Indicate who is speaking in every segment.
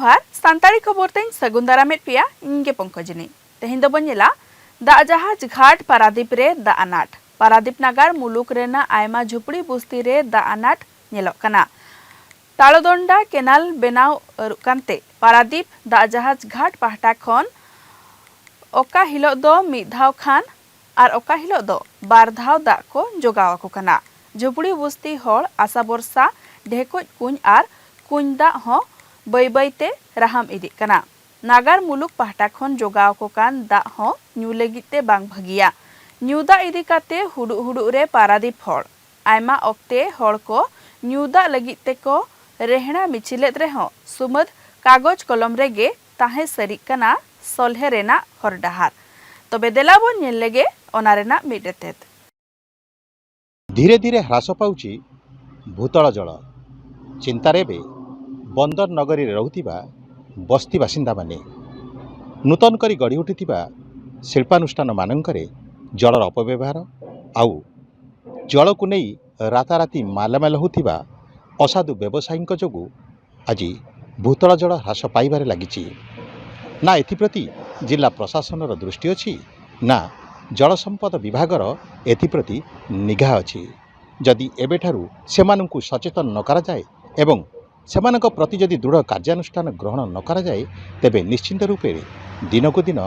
Speaker 1: जोहार सांताड़ी खबर तें सगुन दारामेट पिया इंगे पंकजनी तेहिं दो बनेला दा जहाज घाट पारादीप रे दा अनाट पारादीप नागार मुलुक रेना आयमा झुपड़ी बुस्ती रे दा अनाट नेलोग कना तालोदंडा केनाल बेनाव रुकानते पारादीप दा जहाज घाट पाहटा खन ओका हिलोग दो मिद धाव खान आर ओका हिलोग दो बार धाव दा को जोगावाको कना झुपड़ी बुस्ती होड़ आशा बरसा ढेकोज कुंज आर कुंज दा हो बै बैते राहाम इदी कना नागार मुलुक पाहटा खन जोगावको कान दा हो न्यू लगिते बांग भागिया न्यू दा इदी काते हुडु हुडु रे पारादीप होड़ आयमा ऑक्ते होड़ को न्यू दा लगिते को रेहना मिचिलेत रे हो सुमद कागज कलम रेगे ताहे सरी कना सोल्हे रेना हर डहार तबे देलाबो नेल लेगे ओना रेना मिडेतेत
Speaker 2: धीरे धीरे ह्रास पाउची भूतल जल चिंतारे बे बंदर नगरी रहुतिबा बस्ती बासिंदा माने नूतन करी गढ़ी उठिथिबा शिल्पानुष्ठान मानंकरे जलर अपव्यवहार आउ जल को नहीं राताराति मालामाल होतिबा असाधु व्यवसायीक जोगु आज भूतल जल ह्रास पाइबारे लागिछि ना एथिप्रति जिला प्रशासनर दृष्टि अछि ना जल संपद विभागर एथिप्रति निगाह अछि जदि एबेठारु सेमानंकु सचेतन न करा जाए एवं सेमानक प्रति जदि दृढ़ कार्यानुष्ठान ग्रहण न करा जाए तेबे निश्चिंत रूपे दिनकु दिन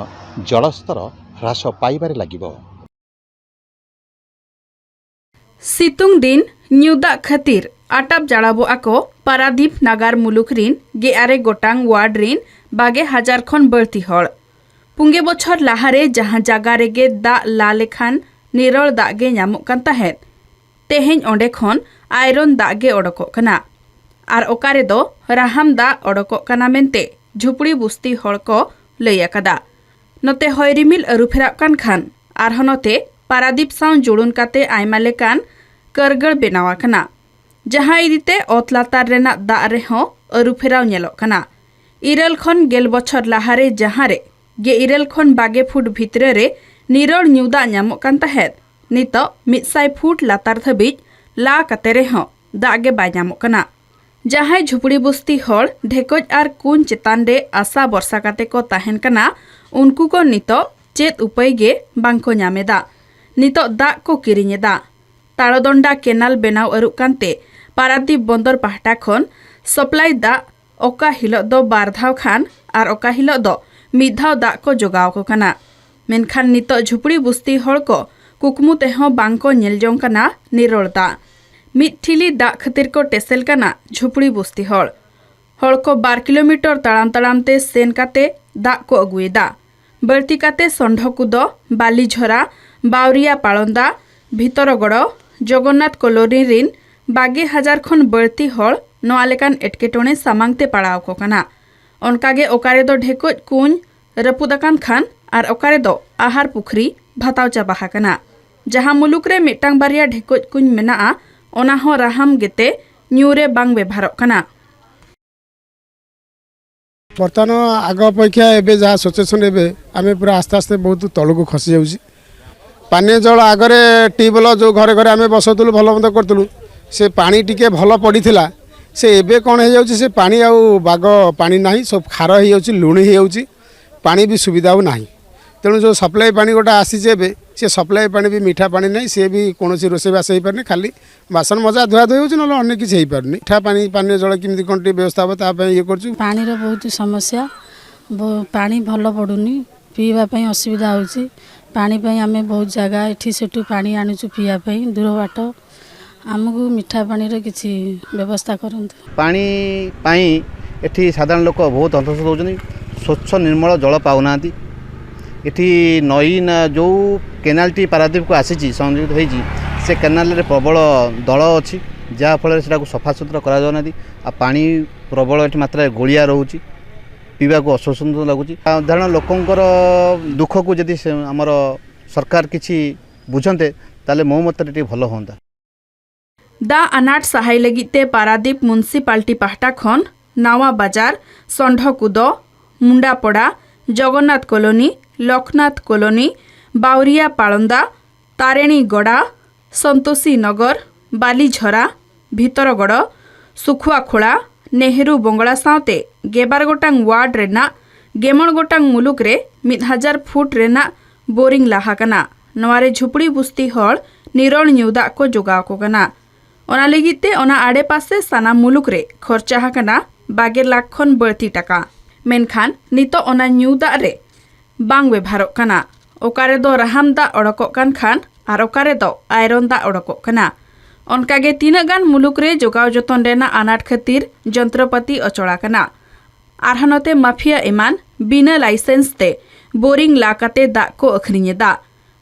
Speaker 2: जलस्तर ह्रास पाइबारे लागिबो।
Speaker 1: सितुंग दिन न्यूदा खातिर आटाप जाड़ाबो आको पारादीप नागार मुलुक रिन गेआरे गोटांग वार्ड रिन 22,000 खन बर्ती हड़ पुंगे बछर लाहारे जहां जागा रेगे दा ला लेखान निरल दागे ᱧᱟᱢᱚᱜ ᱠᱟᱱ ᱛᱟᱦᱮᱸᱫ तेहेñ ओंडे खन आयरन दागे ओडकोग कना आर ओकारे दो राहाम दा ओडकोग कना मेनते झुपड़ी बुस्ती हड़ को लई आकादा नते हयरिमिल अरुफेराग कान खान आर नते पारादीप साव जुड़ुन काते आयमा लेकान करगड़ बेनावा कना जहां इदिते ओत लातार रेना दा रे हो अरुफेराव नेलोग कना 9 खन 10 बछर लाहारे जहां रे 9 खन 20 फुट भितरे रे निरल ᱧᱩᱫᱟ ᱧᱟᱢᱚᱜ ᱠᱟᱱ ᱛᱟᱦᱮᱸᱫ ᱱᱤᱛᱚᱜ 100 फुट लातार ᱫᱷᱟᱹᱵᱤᱡ ला काते रेहों दाग गे बाय ᱧᱟᱢᱚᱜ ᱠᱟᱱᱟ जहां झुपड़ी बुस्ती हड़ ढेकोज आर कुन चेतान रे आशा बरसा काते को ताहेन कना उनको को नितो चेत उपाय गे बांको ᱧᱟᱢᱮᱫᱟ नितो दाग को किरिñेदा तालोदंडा केनाल बेनाव अरुग कानते पारादीप बंदर पाहटा खन सप्लाई दा ओका हिलो दो बार धाव खान आर ओका हिलो दो मिद धाव दाग को जोगाव को कना मेनखान नितो झुपड़ी बुस्ती हड़ को कुकमु तेहो बांको नेलजोंग कना निरोल दा मिद ठिली दा खातिर को टेसेल कना झुपड़ी बुस्ती हड़ को 12 किलोमीटर ताड़ाम ताड़ाम ते सेन काते दा को अगुएदा बर्ती काते संढकुदो बालीझरा बावरिया पालंदा भितरगड़ जगन्नाथ कलोनी रिन 22,000 खन बर्ती हड़ नोआ लेकान एटकेटोणे सामांगते पाड़ाव को कना ओनकागे ओकारे दो ढेकोज कुंज रपुदाकान खान आर ओकारे दो आहार पुखरी भाताव चाबा कना जहां मुलुक रे मिटांग बारिया ढेकोज कुंज मेना ओना हो राहाम गेते न्यूरे बांग व्यवहार कना
Speaker 3: बर्तमान आग अपेक्षा एबे जहाँ सिचुएसन एबे आमे पूरा आस्ते आस्ते बहुत तलू खसी जाऊँ पानी जल आगरे ट्यूबवेल जो घरे घरे आमे बसौलु भल मंद करूँ से पानी टिके भल पड़ा से एबे कौन हो जाऊँ से पानी आउ बाग पानी ना सब खार हो जाऊँ लुणी हो जाऊँ पानी भी सुविधा ना तेणु जो सप्लाई पानी गोटे आसी से सप्लाई पानी भी मीठा पानी नहीं सी भी कौन रोषेईबास हो पारे खाली बासन मजा धुआ धुई हो ना अनेक किसी हो पारे मीठा पानी पानी जल केमी कौन व्यवस्था हम ये कर
Speaker 4: पानी बहुत समस्या पानी भल पड़ूनी पीवाई असुविधा होनी आम बहुत जगह एठी सेठू पानी आणुचु पीवाई दूर बाट आमको मीठा पानी किसी व्यवस्था करूँ
Speaker 5: पानी एठी साधारण लोक बहुत हतोष होती स्वच्छ निर्मल जल पाऊना एठी नई ना जो केनालटी पारादीप को आसी संयुक्त होती से केनाल रे प्रबल दल अच्छी जहाँफल से सफा सुतरा करा आ पानी प्रबल एठी मात्रा गोलिया रोचे पीवा को अस्वच्छंद लगुच साधारण लोकंकर दुख को जदि आमर सरकार किछि बुझंते ताले मो मतरे भल होंदा
Speaker 1: दा अनाट सहाय लगिते पारादीप म्युनिसिपालिटी पाहटा खन नावा बाजार संढकुद मुंडापड़ा जगन्नाथ कॉलोनी लखनाथ कॉलोनी बावरिया पालंदा तारेणी गड़ा संतोषी नगर बालीझरा भितरगड़ सुखुआखोला नेहरू बंगला सावते 12 गोटांग वार्ड रेना 11 गोटांग मुलुक रे 1000 फुट रेना बोरिंग लाहा कना। नवारे झुपड़ी बुस्ती हल निरण न्यूदा को जोगाव को कना। ओना लगिते ओना आड़े पासे साना मुलुक रे खर्चा हाकना 12 लाख खन बळती टाका। मेनखान नितो ओना न्यूदा रे बांग व्यवहारोग कना। ओकारे दो राहाम दा ओडकोग कान खान आर ओकारे दो आयरन दा ओडकोग कना। ओनकागे तीना गान मुलुक रे जोगाव जतन रेना आनाट खातिर जंत्रपाति अचड़ा कना। आरहानते माफिया एमान बिना लाइसेंस ते बोरिंग लाकाते दा को अखरिñेदा।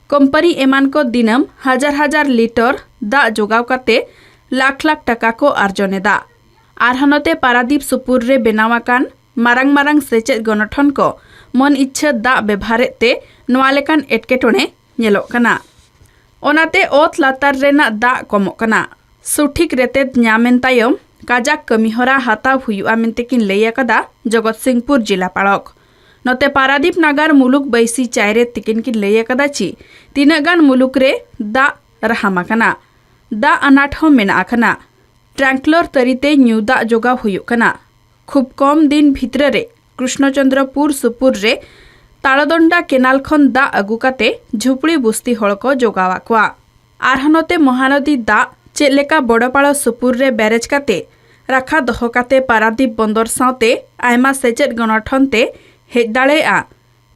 Speaker 1: कंपनी एमान को दिनम हजार लिटर दा जोगाव काते लाख लाख टाका को आर्जनेदा। आरहानते पारादीप सुपुर रे बेनावाकान मारांग मारांग सेचेद गणठन को मन इच्छा दा व्यवहारे ते नोआ लेकान एटकेटोणे नेलोग कना। ओनाते ओत लातार रेना दा कमोग कना। सुठिक रेतेद ᱧᱟᱢᱮᱱ तायम काजाक कमीहरा हाताव हुयुआ मेनतेकिन लई आकादा जगत सिंहपुर जिलापालक। नते पारादीप नागार मुलुक बैसी चायरे तिकिन किन लई आकादा ची तीना गान मुलुक रे दा राहामा कना। दा अनाट हो मेना आखना। ट्रैंकलर तरीते न्यू दा जोगाव हुयुग कना। खूब कम दिन भितरे रे कृष्णचंद्रपुर सुपुर रे तालदंडा केनाल खन दा अगु काते झुपड़ी बुस्ती हड़को जोगावा कोआ। आरहानते महानदी दा चेलेका बड़पाड़ सुपुर रे बैरेज काते राखा दह काते पारादीप बंदर सावते आयमा सेचेद गणठन ते हेज दाड़ेया।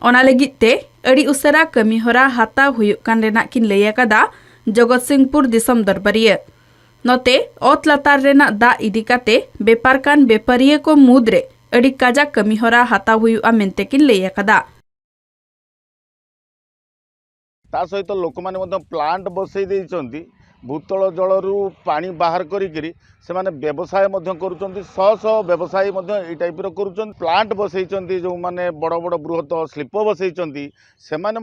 Speaker 1: ओना लगिते अड़ी उसेरा कमीहरा हाताव हुयुग कान रेना किन लई आकादा जगत सिंहपुर दिसम दरबारिया। नते ओत लातार रेना दा इदी काते बेपार कान बेपारिया को मुद्रे अड़ी काजाक कमीहरा हाताव हुयुआ मेनतेकिन लई आकादा।
Speaker 6: ता सहित लोक मैंने प्लांट बसई देइचंती भूतल जलरू पानी बाहर करी से माने व्यवसाय करुचंती। शह शह व्यवसायी ये टाइप करुचंती। प्लांट बसई जो माने बड़ बड़ बृहत शिल्प बसई से माने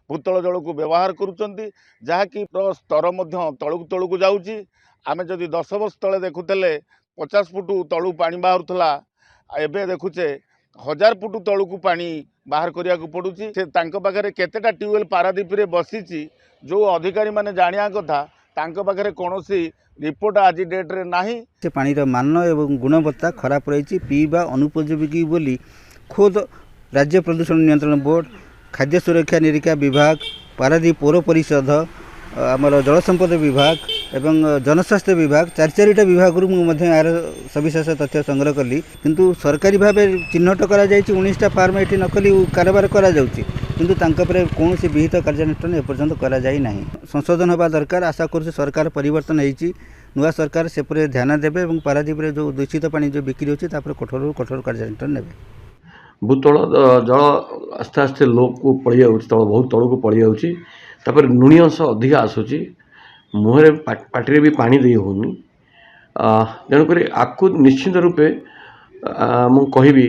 Speaker 6: भूतल जल को व्यवहार करुचंती जहाँकि स्तर तलू तलू जाऊँगी। आमे जदि 10 वर्ष तले देखुले 50 फुट तलू पानी बाहरुला एबे देखुचे 1000 फुट तलू को पानी बाहर करिया को पड़ुची। से तांको पाखरे केतेटा ट्यूबवेल पारादीप रे बसीची जो अधिकारी माने जानिया कथा तांको पाखरे कोनोसी रिपोर्ट आज डेट रे नाही।
Speaker 5: से पानीर मान एवं गुणवत्ता खराब रही पीवा अनुपयोगी बोली खुद राज्य प्रदूषण नियंत्रण बोर्ड खाद्य सुरक्षा निरीक्षा विभाग पारादीप पौर परिषद आमर जल संपद विभाग एवं जनस्वास्थ्य विभाग चारिटा विभाग यार सविशेष तथ्य संग्रह कली किंतु सरकारी भाव चिन्हट कर 19टा फार्म ये नकली कारोबार करा किंतु कौन विहित कार्यानुष्ठान एपर्यंत करा जाई नाही। संशोधन होगा दरकार। आशा कर सरकार परिवर्तन होती नुआ सरकार से ध्यान देवे और पारादीप जो दूषित पानी जो बिक्री होती कठोर कठोर कार्यानुष्ठान ने।
Speaker 7: भूतल जल आस्ते आस्ते लोक को पड़ी तल बहुत तल को पड़ी जापर लुणी अंश अधिक आसूची मुहरे पाटे भी पानी दे होनी। तेणुक आपको निश्चित रूपे मु कहि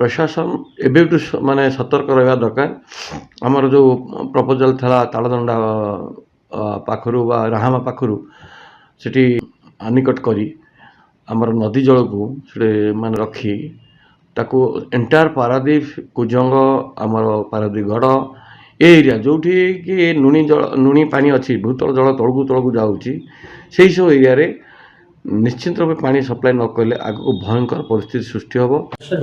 Speaker 7: प्रशासन एबेटू माने सतर्क रहा दरकार। आमर जो प्रपोजल था तालदंडा पाखरु बा राहामा पाखरु सेठी आनिकट करी आमर नदी जल को से माने रखी ताको एंटायर पारादीप कुजंग आमर पारादीप गढ़ एरिया जो कि लुणी पानी अच्छी भूतल जल तलू तलू जाऊँगी से सब एरिया रे निश्चित रूप पानी सप्लाई न कले आगो भयंकर परिस्थिति सृष्टि हम।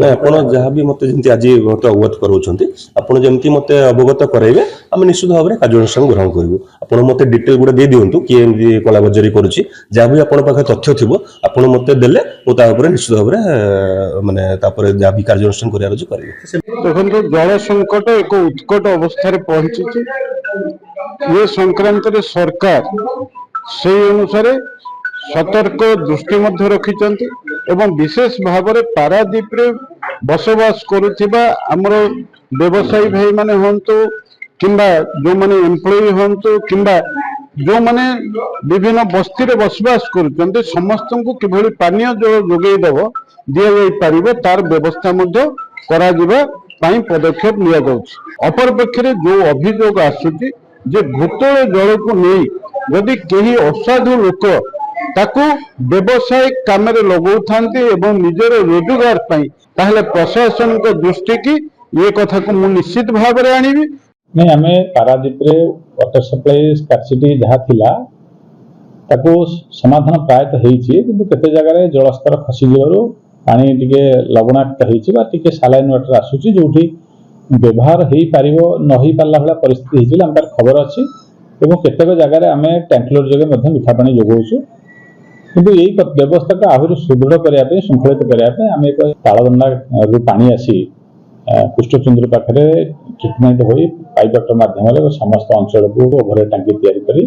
Speaker 8: आप जहाँ भी मत आज मत अवगत कराते मत अवगत कराइबे आम निश्चित भाव में कार्यानुष्ठान ग्रहण करूँ। आप मत डिटेल गुड़ा दे दिंतु किए कलाबजारी करुच्ची जहाँ भी आप तथ्य थी आप मत देले मुझे निश्चित भाव में मानने जहाँ भी कार्यानुष्ठान करेंगे।
Speaker 3: देखो जल संकट एक उत्कट अवस्था पहुंची ये संक्रांत सरकार से अनुसार सतर्क दृष्टि रखिंट एवं विशेष भाव में पारादीप रे बसवास करुथिबा हमरो व्यवसायी भाई माने हंतु किंबा जो माने एम्प्लॉय हंतु किंबा जो माने विभिन्न बस्ती रे बसवास करुचंते समस्त को किभली पानीय जल जोगई देव दिया जाई परिबो तार व्यवस्था मध्ये करा जिबा पई पदक्षेप लिया जाउछि। अपर पक्षरे जो अभियोग आसुछि जे भूतल जल को नहीं यदि केही असाधु लोक ताकू व्यवसाय काम लगौ एवं निजर रोजगार पाई ताहले प्रशासन को दृष्टि की ये कथा को मु निश्चित भाव में आनी नहीं।
Speaker 9: आम पारादीप रे वाटर सप्लाई स्कार्सिटी जहाँ थिला ତାକୁ ସମାଧାନ ପ୍ରାୟତଃ ହେଇଛି, କିନ୍ତୁ କେତେ ଜାଗାରେ ଜଳସ୍ତର ଖସିଯିବାରୁ ପାଣି ଟିକେ ଲବଣାକ୍ତ ହେଇଛି ବା ଟିକେ ସାଲାଇନ୍ ୱାଟର ଆସୁଛି, ଯେଉଁଠି ବ୍ୟବହାର ହେଇପାରିବ ନ ହେଇପାରିଲା ଭଳିଆ ପରିସ୍ଥିତି ହେଇଛି ବୋଲି ଆମ ପାଖରେ ଖବର ଅଛି। ଏବଂ କେତେକ ଜାଗାରେ ଆମେ ଟ୍ୟାଙ୍କଲର ଯୋଗେ ମଧ୍ୟ ମିଠା ପାଣି ଯୋଗାଉଛୁ। କିନ୍ତୁ ଏଇ ବ୍ୟବସ୍ଥାକୁ ଆହୁରି ସୁଦୃଢ଼ କରିବା ପାଇଁ, ଶୃଙ୍ଖଳିତ କରିବା ପାଇଁ ଆମେ ଏକ ତାଳଦଣ୍ଡାରୁ ପାଣି ଆସି କୁଷ୍ଠଚନ୍ଦ୍ର ପାଖରେ ଟ୍ରିଟମେଣ୍ଟ ହୋଇ ପାଇପ୍ ଡକ୍ଟର ମାଧ୍ୟମରେ ସମସ୍ତ ଅଞ୍ଚଳକୁ ଓଭରହେଡ୍ ଟାଙ୍କି ତିଆରି କରି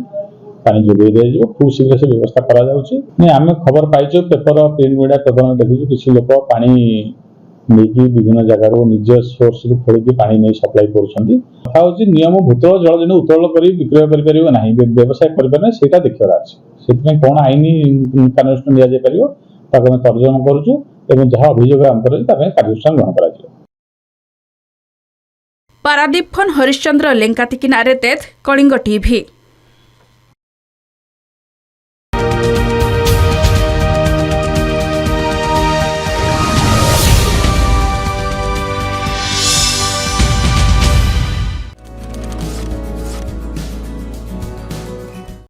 Speaker 9: ପାଣି ଯୋଗାଇ ଦିଆଯିବ। ଖୁବ୍ ଶୀଘ୍ର ସେ ବ୍ୟବସ୍ଥା କରାଯାଉଛି। ଆମେ ଖବର ପାଇଛୁ, ପେପର ପ୍ରିଣ୍ଟ ମିଡ଼ିଆ ପେପର ଦେଖିଛୁ, କିଛି ଲୋକ ପାଣି ନେଇକି ବିଭିନ୍ନ ଜାଗାରୁ ନିଜ ସୋର୍ସରୁ ଖୋଳିକି ପାଣି ନେଇ ସପ୍ଲାଇ କରୁଛନ୍ତି। କଥା ହେଉଛି ନିୟମ ଭୂତଳ ଜଳ ଯେମିତି ଉତ୍ତୋଳନ କରି ବିକ୍ରୟ କରିପାରିବ ନାହିଁ, ବ୍ୟବସାୟ କରିପାରିବ ନାହିଁ, ସେଇଟା ଦେଖିବାର ଅଛି। ସେଥିପାଇଁ କ'ଣ ଆଇନ କାର୍ଯ୍ୟାନୁଷ୍ଠାନ ନିଆଯାଇପାରିବ ତାକୁ ଆମେ ତର୍ଜମା କରୁଛୁ ଏବଂ ଯାହା ଅଭିଯୋଗ ଆମ କରାଯାଉଛି ତା ପାଇଁ କାର୍ଯ୍ୟାନୁଷ୍ଠାନ ଗ୍ରହଣ କରାଯିବ।
Speaker 1: ପାରାଦୀପ ଫୋନ୍ ହରିଶ୍ଚନ୍ଦ୍ର ଲେଙ୍କାତିକିନା ରେତେତ୍ କଳିଙ୍ଗ ଟିଭି।